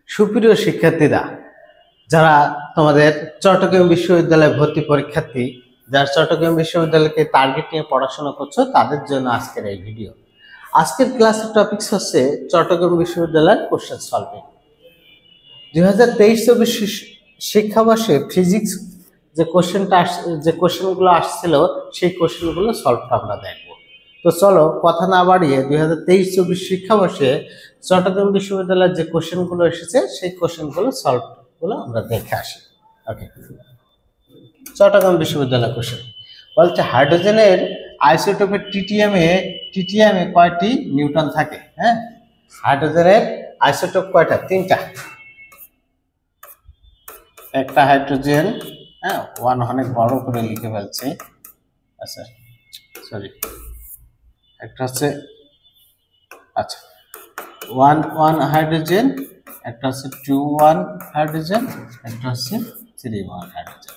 সুপ্রিয় শিক্ষার্থীরা, যারা তোমাদের চট্টগ্রাম বিশ্ববিদ্যালয়ে ভর্তি পরীক্ষার্থী, যারা চট্টগ্রাম বিশ্ববিদ্যালয়কে টার্গেট নিয়ে পড়াশোনা করছো, তাদের জন্য আজকের এই ভিডিও। আজকের ক্লাসের টপিকস হচ্ছে চট্টগ্রাম বিশ্ববিদ্যালয়ের কোশ্চেন সলভিং। 2023-24 শিক্ষাবর্ষে ফিজিক্স যে কোশ্চেনগুলো আসছিল, সেই কোশ্চেনগুলো সলভ আমরা দেখবো। তো চলো কথা না বাড়িয়ে 2023-24 শিক্ষাবর্ষে চট্টগ্রাম বিশ্ববিদ্যালয়ের যে কোশ্চেনগুলো এসেছে, সেই কোশ্চেনগুলো সলভগুলো আমরা দেখে আসি। ওকে, চট্টগ্রাম বিশ্ববিদ্যালয় কোশ্চেন বলছে হাইড্রোজেনের আইসোটোপের টিটিএমে কয়টি নিউটন থাকে? হ্যাঁ, হাইড্রোজেনের আইসোটোপ কয়টা? তিনটা। একটা হাইড্রোজেন, হ্যাঁ, ওয়ান অনেক বড় করে লিখে ফেলছি, আচ্ছা সরি, একটা হচ্ছে আচ্ছা 1 হাইড্রোজেন, একটা হচ্ছে 2 হাইড্রোজেন, একটা হচ্ছে 3 হাইড্রোজেন।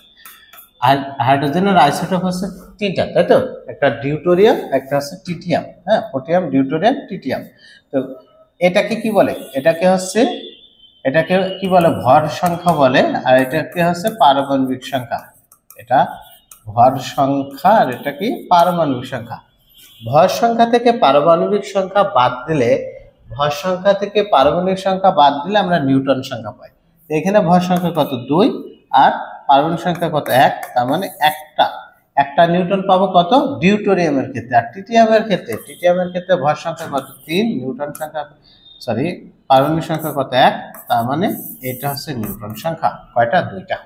আর হাইড্রোজেনের আইসোটোপ হচ্ছে তিনটা, তাই তো? একটা ডিউটোরিয়াম, একটা হচ্ছে টিটিয়াম, হ্যাঁ, প্রোটিয়াম, ডিউটোরিয়াম, টিটিয়াম। তো এটাকে কি বলে? এটাকে কি বলে? ভর সংখ্যা বলে। আর এটাকে হচ্ছে পারমাণবিক সংখ্যা। এটা ভর সংখ্যা আর এটা কি পারমাণবিক সংখ্যা। ভর সংখ্যা থেকে পারমাণবিক সংখ্যা বাদ দিলে, আমরা নিউটন সংখ্যা পাই। তো এখানে ভর সংখ্যা কত? 2 আর পারমাণবিক সংখ্যা কত? 1। তার মানে একটা নিউটন পাবো কত? ডিউটোরিয়ামের ক্ষেত্রে। আর টিটিয়ামের ক্ষেত্রে ভর সংখ্যা কত? 3, নিউটন সংখ্যা পারমাণবিক সংখ্যা কত? 1। তার মানে এটা হচ্ছে নিউটন সংখ্যা। কয়টা? 2টা।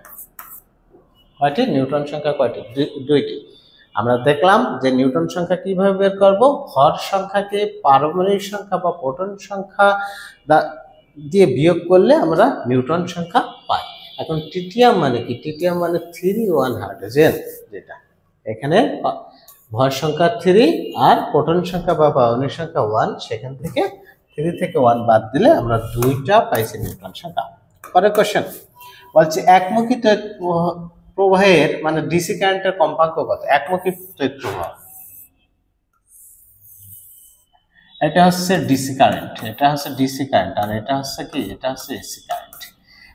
কয়টি নিউটন সংখ্যা? কয়টি? 2টি। আমরা দেখলাম যে নিউটন সংখ্যা কিভাবে বের করব। ভর সংখ্যাকে পারমাণবিক সংখ্যা বা প্রোটন সংখ্যা দিয়ে বিয়োগ করলে আমরা নিউটন সংখ্যা পাই। এখন টিটিয়াম মানে কি? টিটিয়াম মানে 3 হাইড্রোজেন, যেটা এখানে ভর সংখ্যা 3 আর প্রোটন সংখ্যা বা পারমাণবিক সংখ্যা 1, সেখান থেকে 3 থেকে 1 বাদ দিলে আমরা 2টা পাইছি নিউটন সংখ্যা। পরের কোশ্চেন বলছে একমুখী প্রবাহের মানে ডিসি কারেন্টের কম্পাঙ্ক কত? একমুখী তড়িৎ প্রবাহ, এটা হচ্ছে ডিসি কারেন্ট, আর এটা হচ্ছে কি? এটা হচ্ছে এসি কারেন্ট।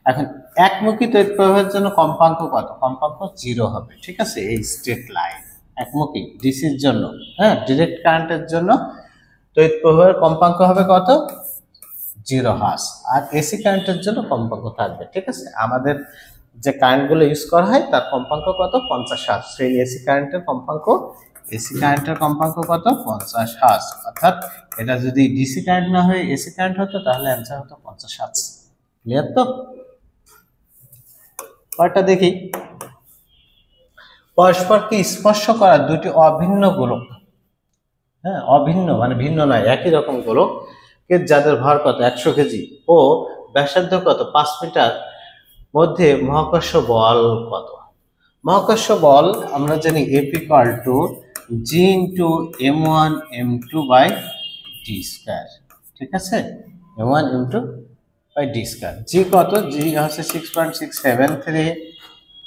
এখন একমুখী তড়িৎ প্রবাহের জন্য কম্পাঙ্ক কত? কম্পাঙ্ক 0 হবে, ঠিক আছে? এই স্ট্রেট লাইন একমুখী ডিসির জন্য, হ্যাঁ, ডিরেক্ট কারেন্টের জন্য তড়িৎ প্রবাহের কম্পাঙ্ক হবে কত? 0 হার্জ। আর এসি কারেন্টের জন্য কম্পাঙ্ক থাকবে, ঠিক আছে? আমাদের যে কারেন্টগুলো ইউজ করা হয় তার কম্পাঙ্ক কত? 50 হার্জ। সেই এসি কারেন্টের কম্পাঙ্ক কত? 50 হার্জ। অর্থাৎ এটা যদি ডিসি কারেন্ট না হয়ে এসি কারেন্ট হতো, তাহলে অ্যান্সার হতো 50 হার্জ। ক্লিয়ার তো? পরেরটা দেখি। পরস্পরকে স্পর্শ করা দুটি অভিন্ন গোলক, হ্যাঁ, অভিন্ন মানে ভিন্ন নয়, একই রকম গোলক, যাদের ভর কত? 100 কেজি ও ব্যাসার্ধ কত? 5 মিটার মধ্যে মহাকর্ষ বল কত? মহাকর্ষ বল আমরা জানি F = G × m1 m2/d², ঠিক আছে? m1 m2/d²। G কত? G হচ্ছে 6.673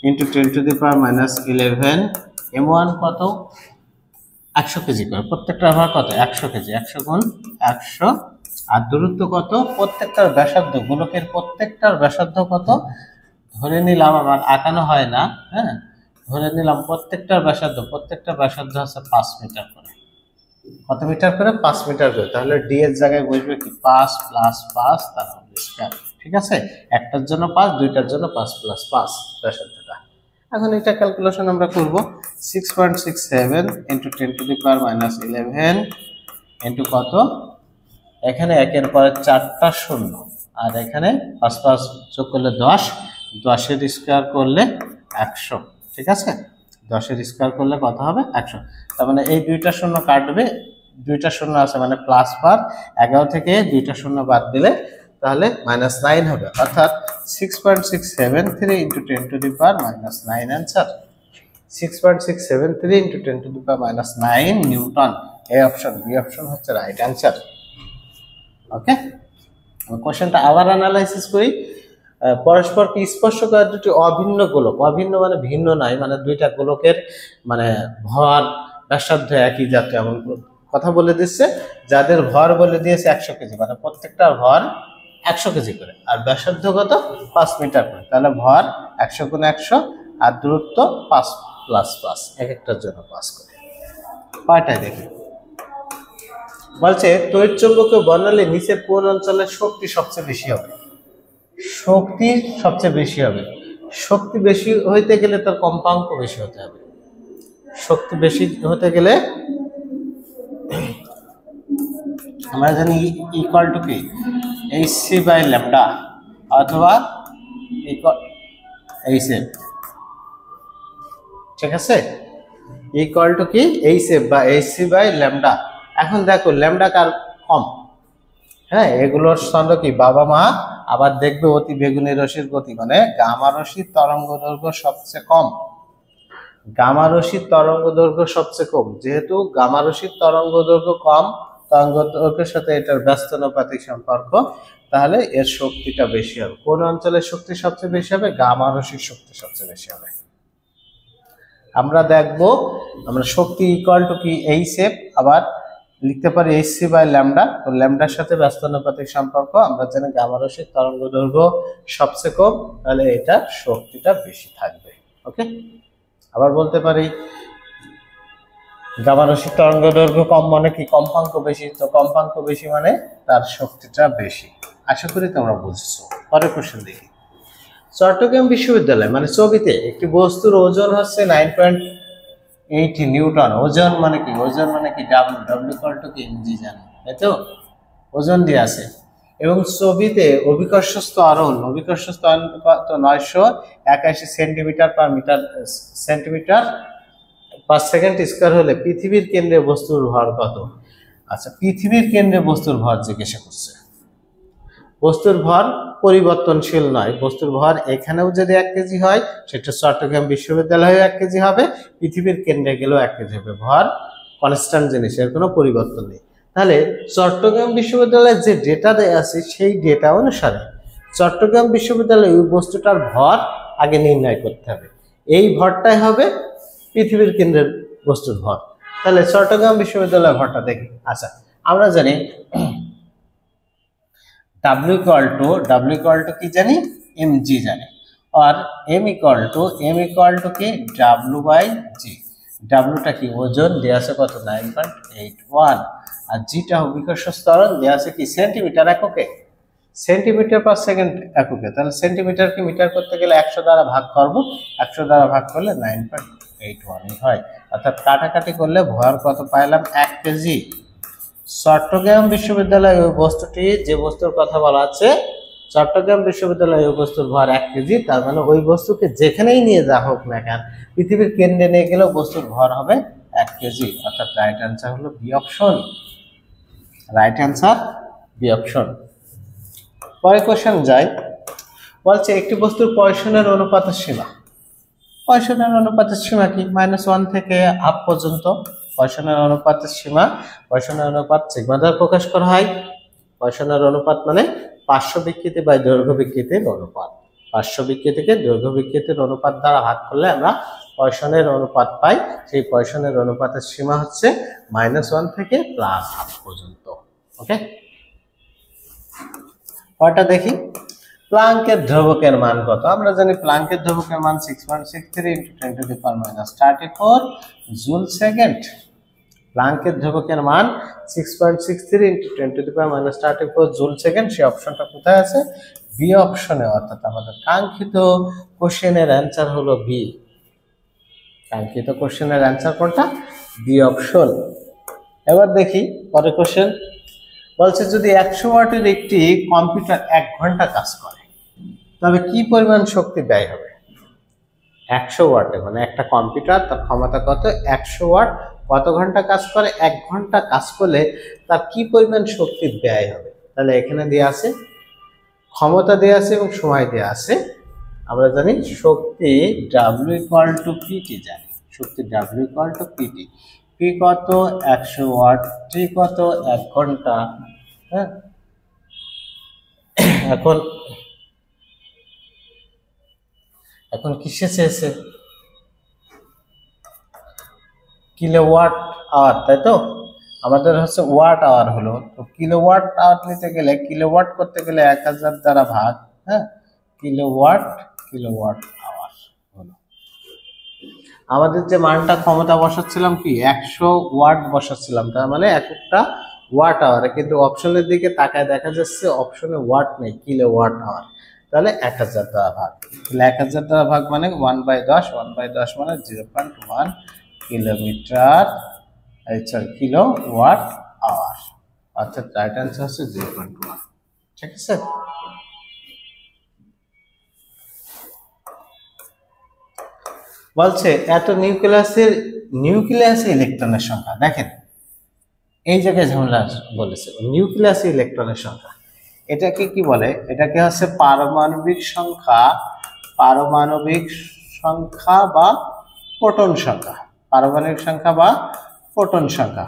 × 10⁻11। m1 কত? 100 কেজি করে। প্রত্যেকটা ভর কত? 100 কেজি। 100 × 100। আর দূরত্ব কত? প্রত্যেকটার ব্যাসার্ধ, গোলকের প্রত্যেকটার ব্যাসার্ধ কত? ধরে নিলাম, আমার আঁকানো হয় না, হ্যাঁ, ধরে নিলাম প্রত্যেকটার ব্যাসার্ধ হচ্ছে 5 মিটার করে। কত মিটার করে? 5 মিটার করে। তাহলে ডি এর জায়গায় বসবে কি? 5 + 5 তার স্কয়ার, ঠিক আছে? একটার জন্য 5, দুইটার জন্য 5 + 5 ব্যাসার্ধটা। এখন এটা ক্যালকুলেশন আমরা করব। 6.67 × 10⁻11 ইন্টু কত? এখানে একের পরে 4টা শূন্য, আর এখানে 5 5 যোগ করলে 10, 10-এর স্কয়ার করলে 100, ঠিক আছে? 10-এর স্কয়ার করলে কত হবে? 100। তার মানে এই 2টা শূন্য কাটবে, 2টা শূন্য আছে মানে প্লাস পার। 11 থেকে 2টা শূন্য বাদ দিলে তাহলে -9 হবে। অর্থাৎ 6.673 × 10⁻⁻9 অ্যান্সার। 6.673 × 10⁻⁹ নিউটন। এই অপশন, বি অপশন হচ্ছে রাইট অ্যান্সার। ওকে, কোশ্চেনটা আবার অ্যানালাইসিস করি। পরস্পরকে স্পর্শ করা দুটি অভিন্ন গোলক, অভিন্ন মানে ভিন্ন নয়, মানে দুইটা গোলকের মানে ভর ব্যাসার্ধ একই জাতীয়, এমন কথা বলে দিচ্ছে। যাদের ভর বলে দিয়েছে 100 কেজি, মানে প্রত্যেকটার ভর 100 কেজি করে, আর ব্যাসার্ধ কত 5 মিটার করে। তাহলে ভর 100 গুণ 100 আর দূরত্ব 5 প্লাস 5, এক একটার জন্য 5 করে। কয়টায় দেখি বলছে তড়িৎ চুম্বকীয় বর্ণালী নিচের কোন অঞ্চলে শক্তি সবচেয়ে বেশি হবে? শক্তি সবচেয়ে বেশি হবে, শক্তি বেশি হইতে গেলে তার কম্পাঙ্ক বেশি হতে হবে। শক্তি বেশি হতে গেলে আমরা জানি ইকুয়াল টু কি hc বাই ল্যামডা অথবা hf, ঠিক আছে, ইকুয়াল টু কি hf বা hc বাই ল্যামডা। এখন দেখো ল্যামডা কার কম, হ্যাঁ এগুলোর সঙ্গে কি বাবা মা, আবার দেখবে অতি বেগুনি রশ্মির গতি মানে গামা রশ্মির তরঙ্গ দৈর্ঘ্য সবচেয়ে কম, গামা রশ্মির তরঙ্গ দৈর্ঘ্য সবচেয়ে কম, যেহেতু গামা রশ্মির তরঙ্গ দৈর্ঘ্য কম, তরঙ্গ দৈর্ঘ্যের সাথে এটার ব্যস্তানুপাতিক সম্পর্ক, তাহলে এর শক্তিটা বেশি হবে। কোন অঞ্চলের শক্তি সবচেয়ে বেশি হবে? গামা রশ্মির শক্তি সবচেয়ে বেশি হবে। আমরা দেখবো আমরা শক্তি ইকুয়াল টু কি hf, আবার লিখতে পারি hc বাই ল্যামডা। তো ল্যামডার সাথে ব্যস্তানুপাতিক সম্পর্ক, আমরা জানি গামা রশ্মির তরঙ্গ দৈর্ঘ্য সবচেয়ে কম, তাহলে এটা শক্তিটা বেশি থাকবে। ওকে, আবার বলতে পারি গামা রশ্মির তরঙ্গ দৈর্ঘ্য কম মানে কি কম্পাঙ্ক বেশি, তো কম্পাঙ্ক বেশি মানে তার শক্তিটা বেশি। আশা করি তোমরা বুঝছো। পরের কোশ্চেন দেখি। চট্টগ্রাম বিশ্ববিদ্যালয় মানে ছবিতে একটি বস্তুর ওজন হচ্ছে 9.8 নিউটন। ওজন মানে কি? ওজন মানে কি ডাব্লিউ, ডাব্লিউ ইকুয়াল টু কি এমজি জানি, তাই তো? ওজন দিয়ে আছে। এবং ছবিতে অভিকর্ষস্থ ত্বরণ, অভিকর্ষস্থ ত্বরণ 981 centimetre per metre centimetre per second square হলে পৃথিবীর কেন্দ্রে বস্তুর ভর কত? আচ্ছা, পৃথিবীর কেন্দ্রে বস্তুর ভর জিজ্ঞাসা করছে। বস্তুর ভর পরিবর্তনশীল নয়, বস্তুর ভর এখানেও যদি 1 কেজি হয়, সেটা চট্টগ্রাম বিশ্ববিদ্যালয়ে 1 কেজি হবে, পৃথিবীর কেন্দ্রে গেলেও 1 কেজি হবে। ভর কনস্ট্যান্ট জিনিস, এর কোনো পরিবর্তন নেই। তাহলে চট্টগ্রাম বিশ্ববিদ্যালয়ের যে ডেটা দেয়া আছে সেই ডেটা অনুসারে চট্টগ্রাম বিশ্ববিদ্যালয়ে ওই বস্তুটার ভর আগে নির্ণয় করতে হবে। এই ভরটাই হবে পৃথিবীর কেন্দ্রের বস্তুর ভর। তাহলে চট্টগ্রাম বিশ্ববিদ্যালয়ের ভরটা দেখি। আচ্ছা, আমরা জানি W equal to কি জানি? mg জানি, আর m equal to কি w by g। w টা কি ওজন, দেয়া আছে কত 9.81, আর g টা অভিকর্ষস্থ ত্বরণ, দেয়া আছে কি সেন্টিমিটার এককে, সেন্টিমিটার পার সেকেন্ড এককে। তাহলে সেন্টিমিটারকে মিটার করতে গেলে 100 দ্বারা ভাগ করব, 100 দ্বারা ভাগ করলে 9.81 হয়। অর্থাৎ কাটাকাটি করলে ভর কত পাইলাম? 1 কেজি। চট্টগ্রাম বিশ্ববিদ্যালয়ে ওই বস্তুটি, যে বস্তুর কথা বলা আছে, চট্টগ্রাম বিশ্ববিদ্যালয়ে ওই বস্তুর ভর 1 কেজি। তার মানে ওই বস্তুকে যেখানেই নিয়ে যাওয়া হোক না কেন, পৃথিবীর কেন্দ্রে নিয়ে গেলেও বস্তুর ভর হবে 1 কেজি। অর্থাৎ রাইট অ্যান্সার হলো B option. Right answer B option. পরে কোশ্চেন যাই। বলছে একটি বস্তুর পয়সনের অনুপাতের সীমা। পয়সনের অনুপাতের সীমা কি? -1 থেকে হাফ পর্যন্ত। পয়সনের অনুপাতের সীমা, পয়সনের অনুপাত সিগমা দ্বারা প্রকাশ করা হয়। পয়সনের অনুপাত মানে পার্শ্ব বিকৃতি বাই দৈর্ঘ্য বিকৃতির অনুপাত। পার্শ্ব বিকৃতিকে দৈর্ঘ্য বিকৃতির অনুপাত দ্বারা ভাগ করলে আমরা পয়সনের অনুপাত পাই। সেই পয়সনের অনুপাতের সীমা হচ্ছে -1 থেকে +1/2 পর্যন্ত। ওকে, পরেরটা দেখি। প্লাঙ্কের ধ্রুবকের মান কত? আমরা জানি প্লাঙ্কের ধ্রুবকের মান 6.63 × 10⁻34 জুল সেকেন্ড। প্লাঙ্কের ধ্রুবকের মান 6.63 × 10⁻34 জুল সেকেন্ড। সেই অপশনটা কোথায় আছে? বি অপশনে। অর্থাৎ আমাদের কাঙ্ক্ষিত কোশ্চেনের অ্যান্সার হলো বি। কাঙ্ক্ষিত কোশ্চেনের অ্যান্সার কোনটা? B option. এবার দেখি পরের কোশ্চেন। বলছে যদি 100 ওয়াটের একটি কম্পিউটার 1 ঘন্টা কাজ করে, তবে কি পরিমাণ শক্তি ব্যয় হবে? 100 ওয়াটে মানে একটা কম্পিউটার, তার ক্ষমতা কত? 100 ওয়াট। কত ঘন্টা কাজ করে? 1 ঘন্টা কাজ করলে তার কি পরিমাণ শক্তি ব্যয় হবে? তাহলে এখানে দেয়া আছে ক্ষমতা দেয়া আছে এবং সময় দেয়া আছে। আমরা জানি শক্তি W equal to PT জানি। শক্তি W equal to PT। P কত? 100 ওয়াট। T কত? 1 ঘন্টা। হ্যাঁ, এখন কিসে চেয়েছে? কিলোওয়াট আওয়ার, তাই তো? আমাদের হচ্ছে ওয়াট আওয়ার হলো, তো কিলোওয়াট আওয়ার নিতে গেলে কিলোওয়াট করতে গেলে 1000 দ্বারা ভাগ, হ্যাঁ, কিলোওয়াট আওয়ার হলো। আমাদের যে মানটা ক্ষমতা বসাচ্ছিলাম কি 100 ওয়াট বসাচ্ছিলাম, তার মানে এক একটা ওয়াট আওয়ার, কিন্তু অপশনের দিকে তাকায় দেখা যাচ্ছে অপশনে ওয়াট নেই, কিলোওয়াট আওয়ার। তাহলে 1000 দ্বারা ভাগ, তাহলে 1000 দ্বারা ভাগ মানে 1/10, 1/10 মানে 0.1 কিলোমিটার, সরি কিলোওয়াট আওয়ার, অর্থাৎ রাইট অ্যান্সার হচ্ছে 0.1। ঠিক আছে, বলছে এত নিউক্লিয়াসে ইলেকট্রনের সংখ্যা, দেখেন এই জায়গায় ঝামেলা বলেছে, নিউক্লিয়াসে ইলেকট্রনের সংখ্যা, এটাকে কি বলে, এটাকে হচ্ছে পারমাণবিক সংখ্যা বা প্রোটন সংখ্যা, পারমাণবিক সংখ্যা বা প্রোটন সংখ্যা।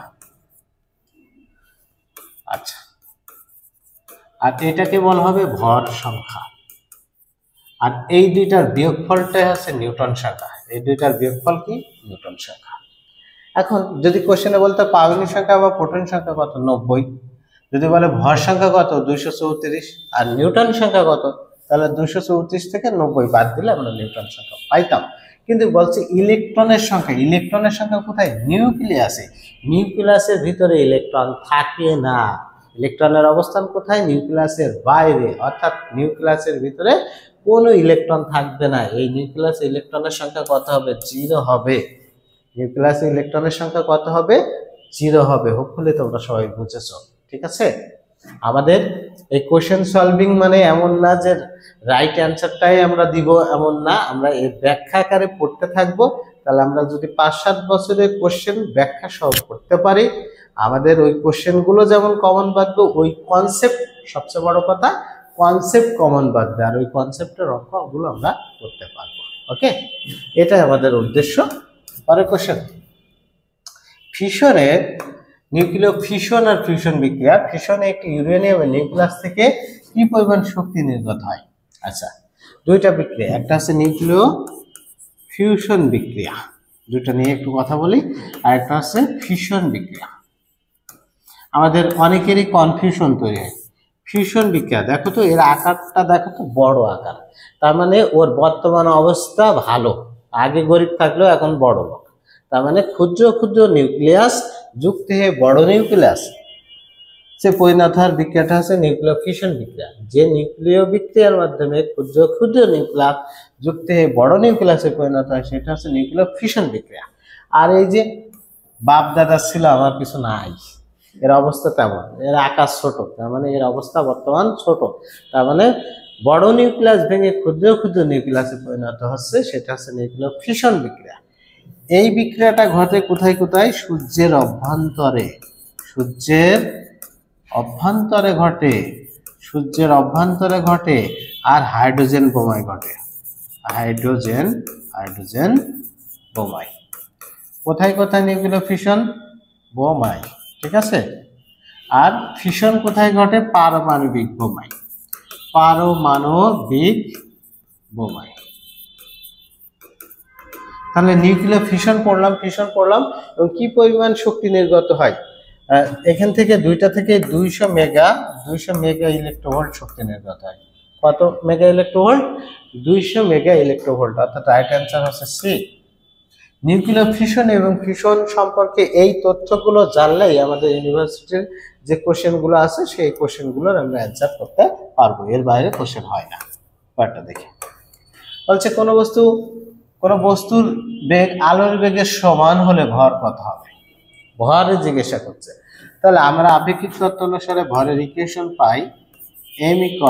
আচ্ছা, আর এটাকে বলা হবে ভর সংখ্যা, আর এই দুইটার বিয়োগফলটাই হচ্ছে নিউটন সংখ্যা, এই দুইটার বিয়োগফল কি নিউটন সংখ্যা। এখন যদি কোশ্চেনে বলতে পারমাণবিক সংখ্যা বা প্রোটন সংখ্যা কত 90, যদি বলে ভর সংখ্যা কত 234, আর নিউটন সংখ্যা কত, তাহলে 234 থেকে 90 বাদ দিলে আমরা নিউটন সংখ্যা পাইতাম। কিন্তু বলছে ইলেকট্রনের সংখ্যা কোথায়, নিউক্লিয়াসের ভিতরে ইলেকট্রন থাকে না, ইলেকট্রনের অবস্থান কোথায়, নিউক্লিয়াসের বাইরে, অর্থাৎ নিউক্লিয়াসের ভিতরে কোনো ইলেকট্রন থাকবে না। এই নিউক্লিয়াসে ইলেকট্রনের সংখ্যা কত হবে, 0 হবে। নিউক্লিয়াসে ইলেকট্রনের সংখ্যা কত হবে, 0 হবে। হোপফুলি তোমরা সবাই বুঝেছো। ঠিক আছে, আমাদের এই কোশ্চেন সলভিং মানে এমন না যে রাইট অ্যান্সারটাই আমরা দিব, এমন না, আমরা এর ব্যাখ্যা আকারে পড়তে থাকবো। তাহলে আমরা যদি 5-7 বছরের কোশ্চেন ব্যাখ্যা সহ পড়তে পারি, আমাদের ওই কোশ্চেনগুলো যেমন কমন বাঁধবে, ওই কনসেপ্ট, সবচেয়ে বড় কথা কনসেপ্ট কমন বাঁধবে, আর ওই কনসেপ্টের অঙ্কগুলো আমরা করতে পারবো। ওকে, এটাই আমাদের উদ্দেশ্য। পরের কোশ্চেন, ফিশনের নিউক্লিয় ফিশন আর ফিউশন বিক্রিয়া, ফিশনে একটি ইউরেনিয়ামের নিউক্লিয়াস থেকে কি পরিমাণ শক্তি নির্গত হয়। আচ্ছা, দুইটা বিক্রিয়া, একটা হচ্ছে নিউক্লিয় ফিউশন বিক্রিয়া, দুইটা নিয়ে একটু কথা বলি, আর একটা হচ্ছে ফিশন বিক্রিয়া। আমাদের অনেকেরই কনফিউশন তৈরি হয়। ফিউশন বিক্রিয়া দেখো তো, এর আকারটা দেখো তো, বড় আকার, তার মানে ওর বর্তমান অবস্থা ভালো, আগে গরিব থাকলেও এখন বড় লোক, তার মানে ক্ষুদ্র ক্ষুদ্র নিউক্লিয়াস যুক্ত হয়ে বড় নিউক্লিয়াস সে পরিণত হওয়ার বিক্রিয়াটা হচ্ছে নিউক্লিয় ফিশন বিক্রিয়া। যে নিউক্লিয় বিক্রিয়ার মাধ্যমে ক্ষুদ্র ক্ষুদ্র নিউক্লিয়াস যুক্ত হয়ে বড় নিউক্লিয়াসে পরিণত হয় সেটা হচ্ছে নিউক্লিয় ফিশন বিক্রিয়া। আর এই যে বাপ দাদা ছিল আমার কিছু নাই, এর অবস্থা তেমন, এর আকার ছোট, তার মানে এর অবস্থা বর্তমান ছোট, তার মানে বড় নিউক্লিয়াস ভেঙে ক্ষুদ্র ক্ষুদ্র নিউক্লিয়াসে পরিণত হচ্ছে, সেটা হচ্ছে নিউক্লিয় ফিশন বিক্রিয়া। এই বিক্রিয়াটা ঘটে কোথায় কোথায়, সূর্যের অভ্যন্তরে, সূর্যের অভ্যন্তরে ঘটে, আর হাইড্রোজেন বোমায় ঘটে, হাইড্রোজেন বোমায়। কোথায় কোথায় নিউক্লিয় ফিশন, বোমায়। ঠিক আছে, আর ফিশন কোথায় ঘটে, পারমাণবিক বোমায়, তাহলে নিউক্লিয় ফিশন পড়লাম, এবং কি পরিমাণ শক্তি নির্গত হয়, এখান থেকে দুইটা থেকে 200 মেগা ইলেকট্রোভোল্ট শক্তি নির্গত হয়। কত মেগা ইলেকট্রোভোল্ট, 200 মেগা ইলেকট্রোভোল্ট, অর্থাৎ রাইট অ্যান্সার হচ্ছে সি। নিউক্লিয় ফিশন এবং ফিশন সম্পর্কে এই তথ্যগুলো জানলেই আমাদের ইউনিভার্সিটির যে কোশ্চেনগুলো আছে সেই কোশ্চেনগুলোর আমরা অ্যান্সার করতে পারবো, এর বাইরে কোশ্চেন হয় না। কয়েকটা দেখে বলছে কোনো বস্তুর বেগ আলোর বেগের সমান হলে ভর কত হবে, ভরের জিজ্ঞাসা করছে। তাহলে আমরা আপেক্ষিক তত্ত্ব অনুসারে ভরের ইকুয়েশন পাই m =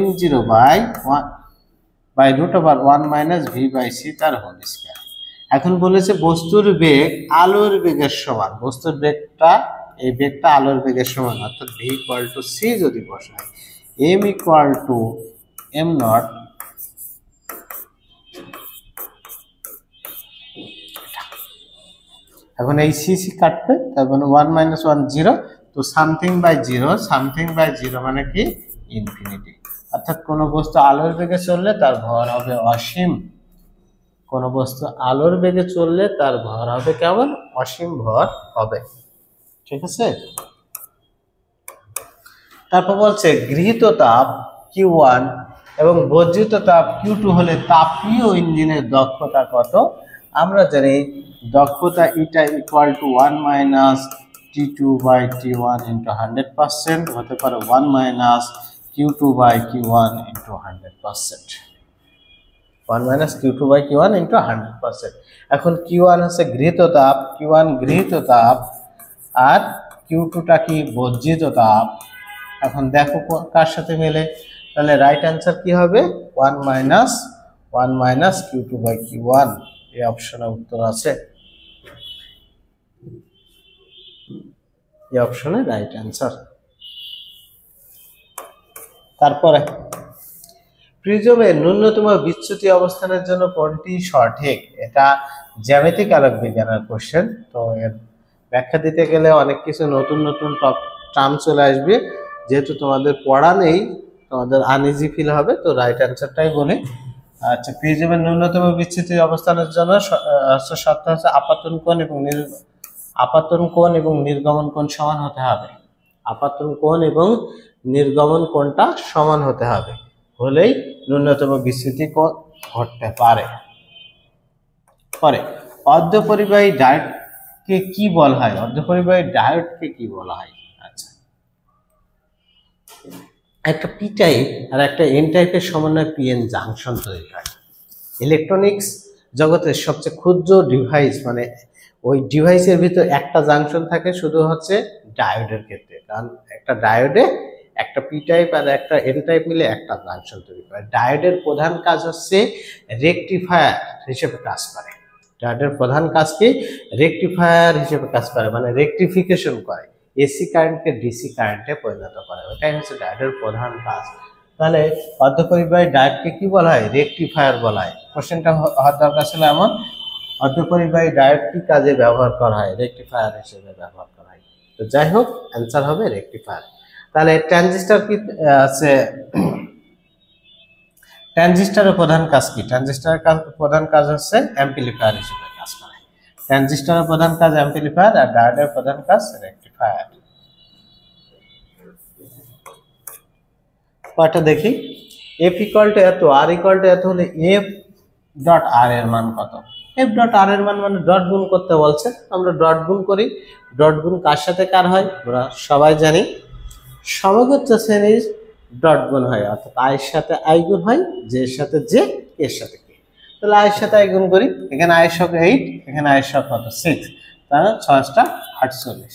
m0/1 - v/c তার হোল স্কয়ার। এখন বলেছে বস্তুর বেগ আলোর বেগের সমান, বস্তুর বেগটা, এই বেগটা আলোর বেগের সমান, অর্থাৎ v = c যদি বসাই, m = m0, এখন এই সি কাটবে, তার মানে 1 - 1 0, তো সামথিং বাই জিরো মানে কি ইনফিনিটি, অর্থাৎ কোনো বস্তু আলোর বেগে চললে তার ভর হবে অসীম, কোনো বস্তু আলোর বেগে চললে তার ভর হবে কেমন, অসীম ভর হবে। ঠিক আছে। তারপর বলছে গৃহীত তাপ Q1 এবং বর্জিত তাপ Q2 হলে তাপীয় ইঞ্জিনের দক্ষতা কত? আমরা জানি দক্ষতা এটা equal to 1 minus T2 by T1 into 100% হতে পারে 1 minus Q2 by Q1 into 100%, 1 minus Q2 by Q1 into 100%। এখন Q1 হচ্ছে গৃহীত তাপ, Q1 গৃহীত তাপ আর Q2টা কি বর্জিত তাপ। এখন দেখো কার সাথে মেলে, তাহলে রাইট অ্যান্সার কি হবে 1 মাইনাস Q2 বাই Q1, এই অপশনে উত্তর আছে, এই অপশনে রাইট অ্যান্সার। তারপরে প্রিজমের ন্যূনতম বিচ্যুতি অবস্থানের জন্য কোনটি সঠিক? এটা জ্যামিতিক আলোক বিজ্ঞানের কোশ্চেন, তো এর ব্যাখ্যা দিতে গেলে অনেক কিছু নতুন নতুন টার্ম চলে আসবে, যেহেতু তোমাদের পড়া নেই তোমাদের আনইজি ফিল হবে, তো রাইট অ্যান্সারটাই বলি। আচ্ছা, প্রিজমের ন্যূনতম বিচ্যুতি অবস্থানের জন্য শর্ত হচ্ছে আপাতন কোণ এবং নির্গমন কোণ সমান হতে হবে। আপাতন কোণ এবং নির্গমন কোণটা সমান হতে হবে, হলেই ন্যূনতম বিচ্যুতি কোণ ঘটতে পারে। পরে অর্ধপরিবাহী ডায়োডকে কি বলা হয়? অর্ধপরিবাহী ডায়োডকে কি বলা হয়? আচ্ছা, একটা পি টাইপ আর একটা এন টাইপের সমন্বয়ে পিএন জাংশন তৈরি হয়। ইলেকট্রনিক্স জগতের সবচেয়ে ক্ষুদ্র ডিভাইস, মানে ওই ডিভাইসের ভিতর একটা জাংশন থাকে শুধু হচ্ছে ডায়োডের ক্ষেত্রে, কারণ একটা ডায়োডে একটা পি টাইপ আর একটা এন টাইপ মিলে একটা জাংশন তৈরি করে। ডায়োডের প্রধান কাজ হচ্ছে রেকটিফায়ার হিসেবে কাজ করে। ডায়োডের প্রধান কাজ কি? রেকটিফায়ার হিসেবে কাজ করে, মানে রেকটিফিকেশন করে, এসি কারেন্টকে ডিসি কারেন্টে পরিণত করে, ওটাই হচ্ছে ডায়োডের প্রধান কাজ। তাহলে অর্ধপরিবাহী ডায়োডকে কি বলা হয়? রেকটিফায়ার বলা হয়। কোশ্চেনটা হওয়ার দরকার ছিল এমন, অর্ধপরিবাহী ডায়োড কি কাজে ব্যবহার করা হয়? রেকটিফায়ার হিসেবে ব্যবহার করা হয়। তো যাই হোক, অ্যান্সার হবে রেকটিফায়ার। তাহলে ট্রানজিস্টর কি আছে? ট্রানজিস্টরের প্রধান কাজ কি? ট্রানজিস্টরের প্রধান কাজ হচ্ছে অ্যাম্পলিফায়ার হিসেবে কাজ করে। ট্রানজিস্টরের প্রধান কাজ অ্যাম্পলিফায়ার আর ডায়োডের প্রধান কাজ রেকটিফায়ার। কয়টা দেখি, এফ ইকুয়াল টু এত, আর ইকুয়াল টু এত হলে এফ ডট আর এর মান কত? এফ ডট আর এর মান মানে ডট গুণ করতে বলছে, আমরা ডট গুণ করি। ডট গুণ কার সাথে কার হয়? আমরা সবাই জানি সমগোত্র শ্রেণীর ডট গুণ হয়, অর্থাৎ আয়ের সাথে আই গুণ হয়, জে এর সাথে জে, এর সাথে কে। তাহলে আয়ের সাথে আই গুণ করি, এখানে আয়ের শক 8, এখানে আয়ের শক কত? 6, তাহলে 6 48।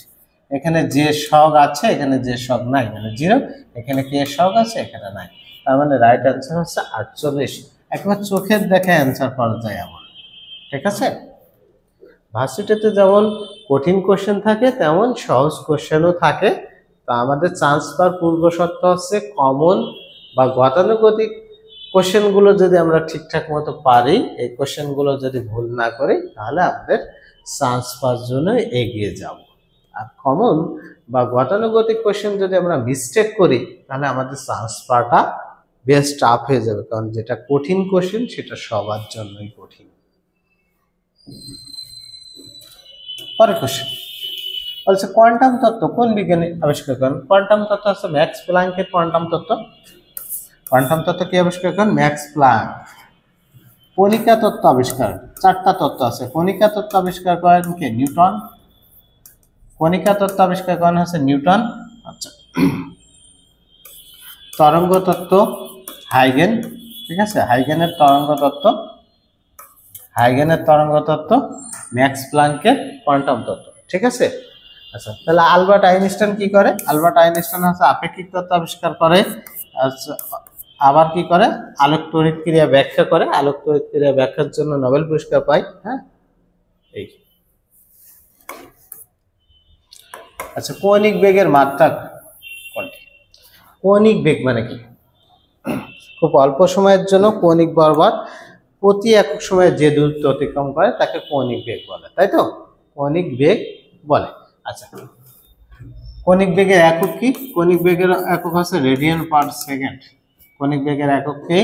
এখানে যে শক আছে, এখানে যে শক নাই, মানে 0, এখানে কে শক আছে, এখানে নাই, তার মানে রাইট অ্যান্সার হচ্ছে 48। একবার চোখের দেখে অ্যান্সার করা যায় এমন, ঠিক আছে। ভার্সিটিতে যেমন কঠিন কোশ্চেন থাকে তেমন সহজ কোশ্চেনও থাকে। তো আমাদের চান্স পাওয়ার পূর্ব শর্ত হচ্ছে কমন বা গতানুগতিক কোশ্চেনগুলো যদি আমরা ঠিকঠাক মতো পারি, এই কোশ্চেনগুলো যদি ভুল না করি, তাহলে আমাদের চান্স পাওয়ার জন্য এগিয়ে যাব। আর কমন বা গতানুগতিক কোশ্চেন যদি আমরা মিস্টেক করি, তাহলে আমাদের চান্স পাওয়াটা বেশ টাফ হয়ে যাবে, কারণ যেটা কঠিন কোশ্চেন সেটা সবার জন্যই কঠিন। পরের কোশ্চেন বলছে কোয়ান্টাম তত্ত্ব কোন বিজ্ঞানী আবিষ্কার করেন? কোয়ান্টাম তত্ত্ব হচ্ছে ম্যাক্স প্ল্যাঙ্কের কোয়ান্টাম তত্ত্ব। কোয়ান্টাম তত্ত্ব কি আবিষ্কার করেন? Max Planck. কণিকা তত্ত্ব আবিষ্কার, 4টা তত্ত্ব আছে। কণিকা তত্ত্ব আবিষ্কার করেন কে? নিউটন। কণিকা তত্ত্ব আবিষ্কার করেন হচ্ছে নিউটন। আচ্ছা, তরঙ্গ তত্ত্ব হাইগেন, ঠিক আছে, হাইগেনের তরঙ্গ তত্ত্ব, হাইগেনের তরঙ্গ তত্ত্ব, ম্যাক্স প্ল্যাঙ্কের কোয়ান্টাম তত্ত্ব, ঠিক আছে। আচ্ছা, তাহলে আলবার্ট আইনস্টাইন কি করে? আলবার্ট আইনস্টাইন হচ্ছে আপেক্ষিক তত্ত্ব আবিষ্কার করে। আচ্ছা, আবার কি করে? আলোক তড়িৎ ক্রিয়া ব্যাখ্যা করে। আলোক তড়িৎ ক্রিয়া ব্যাখ্যার জন্য নোবেল পুরস্কার পায়। হ্যাঁ, এই। আচ্ছা, কৌণিক বেগের মাত্রা কোনটি? কৌণিক বেগ মানে কি? খুব অল্প সময়ের জন্য কৌণিক বরাবর প্রতি একক সময়ে যে দূরত্ব অতিক্রম করে তাকে কৌণিক বেগ বলে, তাই তো? কৌণিক বেগ বলে। আচ্ছা, কৌণিক বেগের একক কি? কৌণিক বেগের একক হচ্ছে রেডিয়ান পার সেকেন্ড। কৌণিক বেগের একক কি?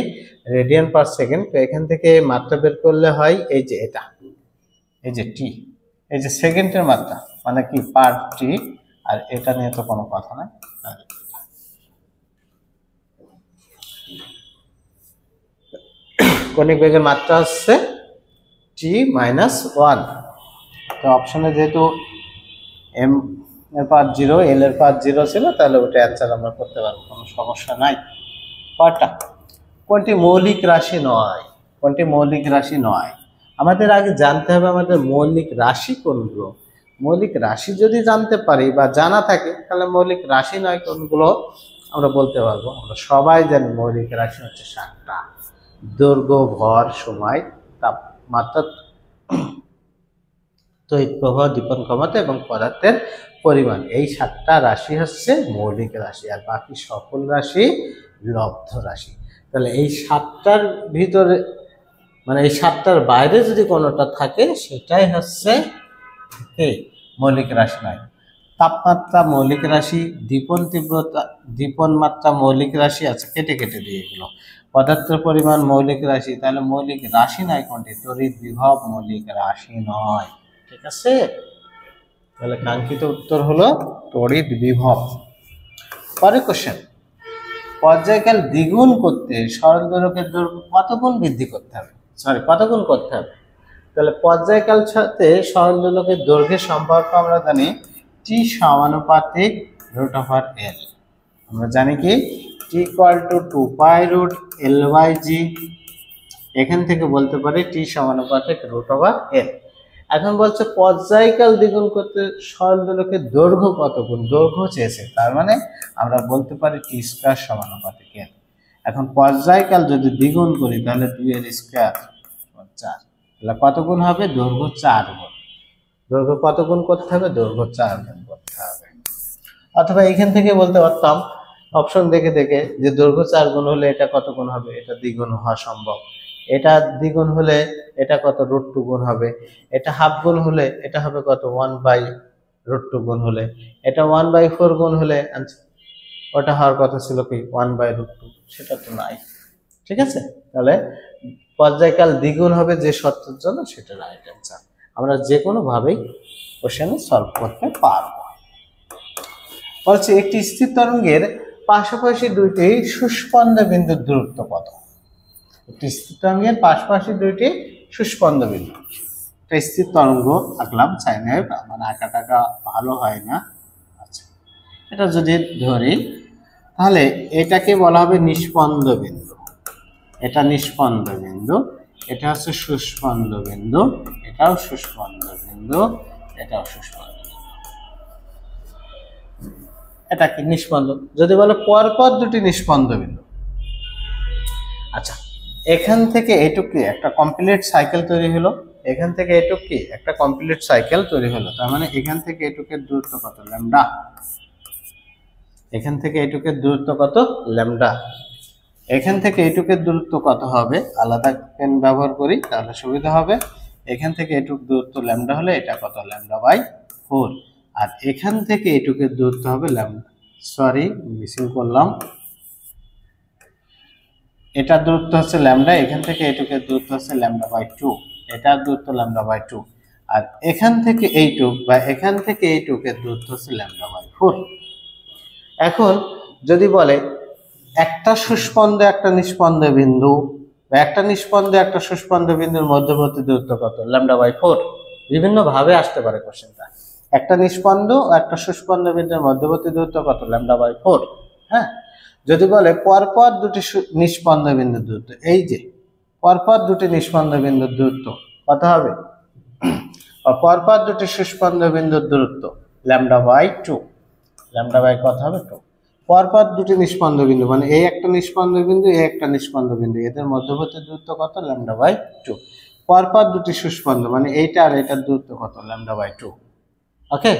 Radian per second. তো এখান থেকে মাত্রা বের করলে হয় এই যে এটা, এই যে টি, এই যে সেকেন্ডের মাত্রা মানে কি? পার টি, আর এটা নিয়ে তো কোনো কথা নাই। কৌণিক বেগের মাত্রা হচ্ছে t-1। তো অপশনে যেহেতু m এর পাওয়ার 0 l এর পাওয়ার 0 ছিল, তাহলে ওটা অ্যান্সার আমরা করতে পারবো, কোনো সমস্যা নাই। কয়টা? কোনটি মৌলিক রাশি নয়? কোনটি মৌলিক রাশি নয়? আমাদের আগে জানতে হবে আমাদের মৌলিক রাশি কোনগুলো। মৌলিক রাশি যদি জানতে পারি বা জানা থাকে, তাহলে মৌলিক রাশি নয় কোনগুলো আমরা বলতে পারবো। আমরা সবাই জানি মৌলিক রাশি হচ্ছে 7টা: দৈর্ঘ্য, ভর, সময়, তাপমাত্রা, তড়িৎ প্রবাহ, দীপন ক্ষমতা এবং পদার্থের পরিমাণ। এই 7টা রাশি হচ্ছে মৌলিক রাশি, আর বাকি সকল রাশি লব্ধ রাশি। তাহলে এই 7টার ভিতরে, মানে এই 7টার বাইরে যদি কোনোটা থাকে, সেটাই হচ্ছে মৌলিক রাশি নয়। তাপমাত্রা মৌলিক রাশি, দীপন তীব্রতা, দীপন মাত্রা মৌলিক রাশি আছে, কেটে কেটে দিয়ে এগুলো। পদার্থের পরিমাণ মৌলিক রাশি, তাহলে মৌলিক রাশি নয় কোনটি? তড়িৎ বিভব মৌলিক রাশি নয়। ঠিক আছে, তাহলে কাঙ্ক্ষিত উত্তর হলো তড়িৎ বিভব। পরের কোশ্চেন, পর্যায়কাল দ্বিগুণ করতে সরল দোলকের দৈর্ঘ্য কত গুণ বৃদ্ধি করতে হবে? কত গুণ করতে হবে? তাহলে পর্যায়কাল সাথে সরল দোলকের দৈর্ঘ্যের সম্পর্ক আমরা জানি t সমানুপাতিক √l। আমরা জানি কি t = 2π√l/g। এখান থেকে বলতে পারি t সমানুপাতিক √l। এখন বলছে পর্যায়কাল দ্বিগুণ করতে সরল দোলকের দৈর্ঘ্য কত গুণ? দৈর্ঘ্য চেয়েছে, তার মানে আমরা বলতে পারি t² সমানুপাতিক l। এখন পর্যায়কাল যদি দ্বিগুণ করি, তাহলে 2l² 4, তাহলে কত গুণ হবে? দৈর্ঘ্য 4 গুণ। দৈর্ঘ্য কত গুণ করতে হবে? দৈর্ঘ্য 4 গুণ করতে হবে। অথবা এখান থেকে বলতে পারতাম অপশন দেখে দেখে যে দৈর্ঘ্য 4 গুণ হলে এটা কত গুণ হবে? এটা দ্বিগুণ হওয়া সম্ভব। এটা দ্বিগুণ হলে এটা কত? √2 গুণ হবে। এটা হাফ গুণ হলে এটা হবে কত? 1/√2 গুণ হলে। এটা 1/4 গুণ হলে ওটা হওয়ার কথা ছিল কি? 1/√2, সেটা তো নাই। ঠিক আছে, তাহলে পর্যায়কাল দ্বিগুণ হবে যে শর্তের জন্য, সেটা রাইট অ্যান্সার। আমরা যে কোনো ভাবেই কোশ্চেনে সলভ করতে পারবো। বলছে একটি স্থির তরঙ্গের পাশাপাশি দুইটি সুস্পন্দ বিন্দুর দূরত্ব কত? একটি স্থির তরঙ্গের পাশাপাশি দুইটি সুস্পন্দ বিন্দু। একটা স্থির তরঙ্গ আঁকলাম, চাইনা মানে আঁকাটাকা ভালো হয় না। আচ্ছা, এটা যদি ধরি, তাহলে এটাকে বলা হবে নিষ্পন্দ বিন্দু। এটা নিষ্পন্দ বিন্দু, এটা হচ্ছে সুস্পন্দ বিন্দু, এটাও সুস্পন্দ বিন্দু, এটাও সুস্পন্দ বিন্দু। এটা কি? নিষ্পন্দ। যদি বলে পরপর দুটি নিষ্পন্দ বিন্দু, আচ্ছা, এখান থেকে এটুক কি একটা কমপ্লিট সাইকেল তৈরি হলো, এখান থেকে এটুক কি একটা কমপ্লিট সাইকেল তৈরি হলো। তার মানে এখান থেকে এটুকের দূরত্ব কত? ল্যামডা। এখান থেকে এটুকের দূরত্ব কত? ল্যামডা। এখান থেকে এটুকের দূরত্ব কত হবে? আলাদা পেন ব্যবহার করি, তাহলে সুবিধা হবে। এখান থেকে এটুক দূরত্ব ল্যামডা হলে এটা কত? ল্যামডা/4। আর এখান থেকে এটুকের দূরত্ব হবে ল্যামডা, সরি মিসিং করলাম, এটার দূরত্ব হচ্ছে ল্যামডা, এখান থেকে এটুকের দূরত্ব হচ্ছে ল্যামডা/2, এটার দূরত্ব ল্যামডা/2। আর এখান থেকে এইটুক বা এখান থেকে এইটুকের দূরত্ব হচ্ছে ল্যামডা/4। এখন যদি বলে একটা সুস্পন্দ একটা নিষ্পন্দ বিন্দু, বা একটা নিষ্পন্দ একটা সুস্পন্দ বিন্দুর মধ্যবর্তী দূরত্ব কত? ল্যামডা/4। বিভিন্ন ভাবে আসতে পারে কোশ্চেনটা। একটা নিষ্পন্দ ও একটা সুস্পন্দ বিন্দুর মধ্যবর্তী দূরত্ব কত? ল্যামডা/4। হ্যাঁ, যদি বলে পরপর দুটি নিষ্পন্দ বিন্দুর দূরত্ব, এই যে পরপর দুটি নিষ্পন্দ বিন্দুর দূরত্ব কত হবে? পরপর দুটি সুস্পন্দ বিন্দুর দূরত্ব ল্যামডা/2। ল্যামডা/ কত হবে? 2। পরপর দুটি নিষ্পন্দ বিন্দু, মানে এই একটা নিষ্পন্দ বিন্দু, এই একটা নিষ্পন্দ বিন্দু, এদের মধ্যবর্তী দূরত্ব কত? ল্যামডা/2। পরপর দুটি সুস্পন্দ, মানে এইটা আর এটার দূরত্ব কত? ল্যামডা/2। ওকে,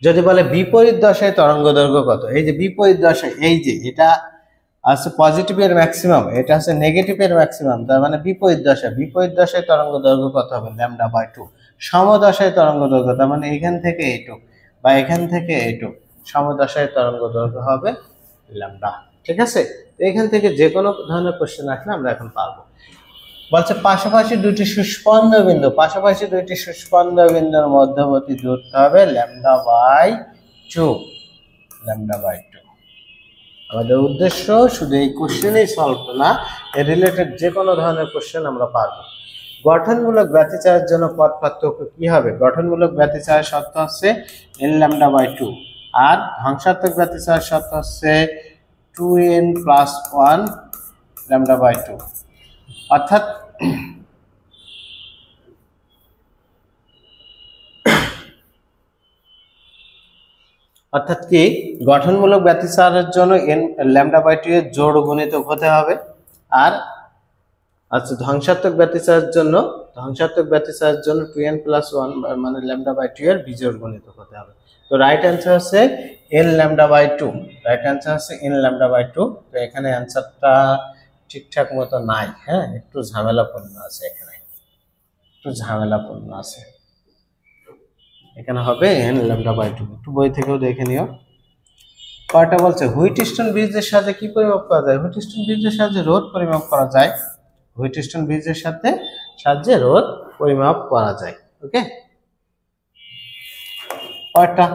যদি বলে বিপরীত দশায় তরঙ্গ দৈর্ঘ্য কত? এই যে বিপরীত দশায়, এই যে এটা আছে পজিটিভের ম্যাক্সিমাম, এটা আছে নেগেটিভের ম্যাক্সিমাম, তার মানে বিপরীত দশায় তরঙ্গ দৈর্ঘ্য কত হবে? ল্যামডা/2। সমদশায় তরঙ্গ দৈর্ঘ্য, তার মানে এখান থেকে এইটুক বা এখান থেকে এইটুক, সমদশায় তরঙ্গ দৈর্ঘ্য হবে ল্যামডা। ঠিক আছে, তো এখান থেকে যে কোনো ধরনের কোশ্চেন আসলে আমরা এখন পারবো। বলছে পাশাপাশি দুটি সুস্পন্দ বিন্দুর মধ্যবর্তী দূরত্ব হবে λ/2। আমাদের উদ্দেশ্য শুধু এই কোশ্চেনই সলভ না, এর রিলেটেড যে কোনো ধরনের কোশ্চেন আমরা পারবো। গঠনমূলক ব্যতিচারের জন্য পথ পার্থক্য কি হবে? গঠনমূলক ব্যতিচারের শর্ত হচ্ছে n λ/2, আর ধ্বংসাত্মক ব্যতিচারের শর্ত হচ্ছে 2n + 1 λ/2। অর্থাৎ কি গঠনমূলক ব্যতিচারের জন্য n λ/2 এর জোড় গুণিতক হতে হবে, আর আচ্ছা ধ্বংসাত্মক ব্যতিচারের জন্য 2n + 1 মানে λ/2 এর বিজোড় গুণিতক হতে হবে। তো রাইট অ্যান্সার হচ্ছে n λ/2। তো এখানে অ্যান্সারটা ঠিকঠাক মতো নাই, হ্যাঁ, একটু ঝামেলাপূর্ণ আছে, এখানে হবে n λ/2। একটু বই থেকেও দেখে নিও। কয়টা বলছে হুইটস্টোন ব্রিজের সাথে কি পরিমাপ করা যায়? হুইটস্টোন ব্রিজের সাহায্যে রোধ পরিমাপ করা যায়। ওকে, কয়টা?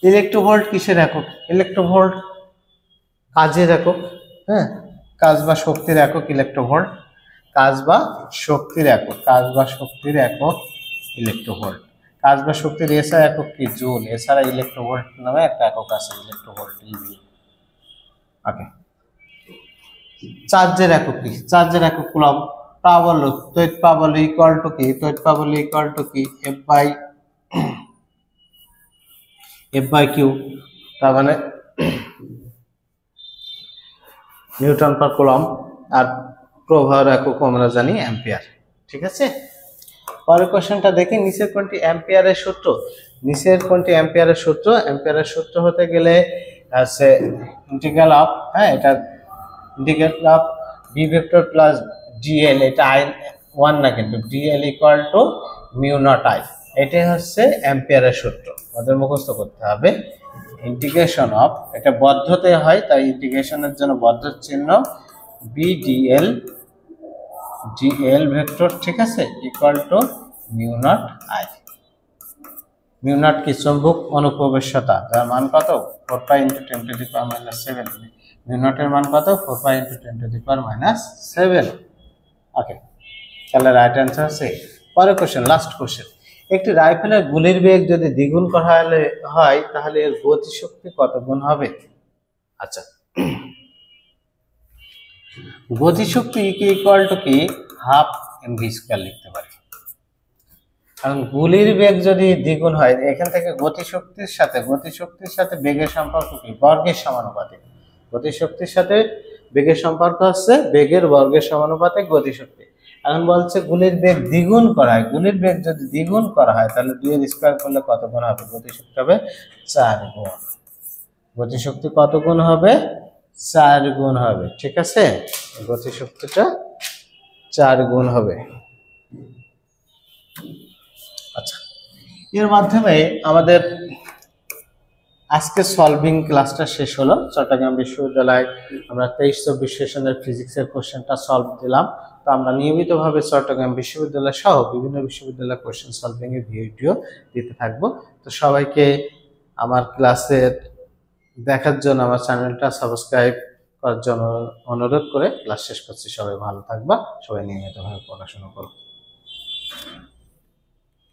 ইলেকট্রোভোল্ট কিসের একক? ইলেকট্রোভোল্ট কাজের একক, হ্যাঁ, কাজ বা শক্তির একক ইলেকট্রোভোল্ট। কাজ বা শক্তির একক ইলেকট্রোভোল্ট। কাজ বা শক্তির এসআই একক কি? জুল। এছাড়া ইলেকট্রোভোল্ট নামে একটা একক আছে, ইলেকট্রোভোল্ট ইভি। ওকে, চার্জের একক কি? চার্জের একক কুলম্ব। প্রাবল্য, তড়িৎ প্রাবল্য ইকুয়াল টু কি? F/Q, তার মানে নিউটন পার কুলম্ব। আর প্রবাহের একক আমরা জানি অ্যাম্পিয়ার। ঠিক আছে, পরের কোশ্চেনটা দেখি। নিচের কোনটি অ্যাম্পিয়ারের সূত্র? অ্যাম্পিয়ারের সূত্র হতে গেলে আছে ইন্টিগ্রাল অফ, হ্যাঁ, এটা integral of B vector plus DL, এটা I1 না, কিন্তু DL equal to mu not I, এটাই হচ্ছে অ্যাম্পিয়ারের সূত্র। আমাদের মুখস্থ করতে হবে ইন্টিগ্রেশন অফ, এটা বদ্ধতে হয় তাই ইন্টিগ্রেশনের জন্য বদ্ধ চিহ্ন বিডিএল ভেক্টর, ঠিক আছে, equal to mu not I. Mu not কি? চুম্বক অনুপ্রবেশ্যতা, যার মান কত? 4π × 10⁻⁷। মিউ নটের মান কত? 4π × 10⁻⁷। ওকে, তাহলে রাইট অ্যান্সার আছে। পরের কোশ্চেন, লাস্ট কোশ্চেন। একটি রাইফেলের গুলির বেগ যদি দ্বিগুণ করা হয় তাহলে এর গতিশক্তি কত গুণ হবে? আচ্ছা, গতিশক্তি ইকুয়াল টু কি? হাফ mv² লিখতে পারি। কারণ গুলির বেগ যদি দ্বিগুণ হয়, এখান থেকে গতিশক্তির সাথে বেগের সম্পর্ক কি? বর্গের সমানুপাতিক। গতিশক্তির সাথে বেগের সম্পর্ক হচ্ছে বেগের বর্গের সমানুপাতিক গতিশক্তি। এখন বলছে গুলির বেগ দ্বিগুণ করা হয়। গুলির বেগ যদি দ্বিগুণ করা হয় তাহলে 2 এর স্কয়ার করলে কত গুণ হবে? গতিশক্তি হবে 4 গুণ। গতিশক্তি কত গুণ হবে? 4 গুণ হবে। ঠিক আছে, গতিশক্তিটা 4 গুণ হবে। আচ্ছা, এর মাধ্যমে আমাদের আজকে সলভিং ক্লাসটা শেষ হলো। চট্টগ্রাম বিশ্ববিদ্যালয় আমরা 23-24 সেশনের ফিজিক্সের কোশ্চেনটা সলভ দিলাম। তো আমরা নিয়মিতভাবে চট্টগ্রাম বিশ্ববিদ্যালয় সহ বিভিন্ন বিশ্ববিদ্যালয় কোশ্চেন সলভিং এর ভিডিও দিতে থাকবো। তো সবাইকে আমার ক্লাসের দেখার জন্য, আমার চ্যানেলটা সাবস্ক্রাইব করার জন্য অনুরোধ করে ক্লাস শেষ করছি। সবাই ভালো থাকবা, সবাই নিয়মিতভাবে পড়াশোনা করো।